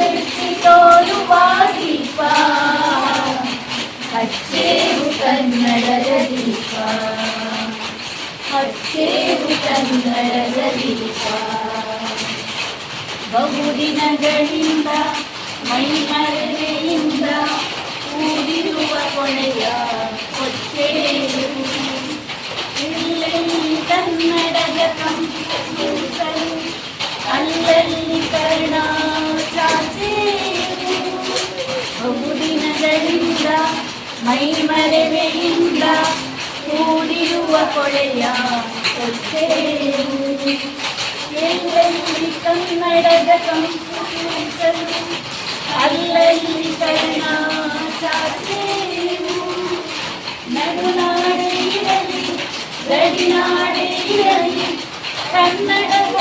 ಬೆಳಕಿ ತೋರುವ ದೀಪ ಹಚ್ಚೇವು ಕನ್ನಡದ ದೀಪ ಹಚ್ಚೇವು ಕನ್ನಡದ ದೀಪ ಬಹುದಿನಗಳಿಂದ ಮೈಮರೆಯಿಂದ ಕೂಡಿರುವ ಕೊಳೆಯ ಹೊಚ್ಚೇವು ಇಲ್ಲೆಲ್ಲಿ ಕನ್ನಡದ ಕಂಪಿಸಲು ಅಲ್ಲಲ್ಲಿ ಕರ್ಣ ಚಾಚೇವು ಬಹುದಿನಗಳಿಂದ ಮೈಮರೆವೆಯಿಂದ ಕೂಡಿರುವ ಕೊಳೆಯ ಹೊಚ್ಚೇವು ಎಲ್ಲೆಲ್ಲಿ ಕನ್ನಡದ ಕಂಪಿಸಲು ಅಲ್ಲಲ್ಲಿ ಕರ್ಣ ಚಾಚೇವು ನಡುನಾಡೆ ಇರಲಿ ಗಡಿನಾಡೆ ಇರಲಿ ಕನ್ನಡದ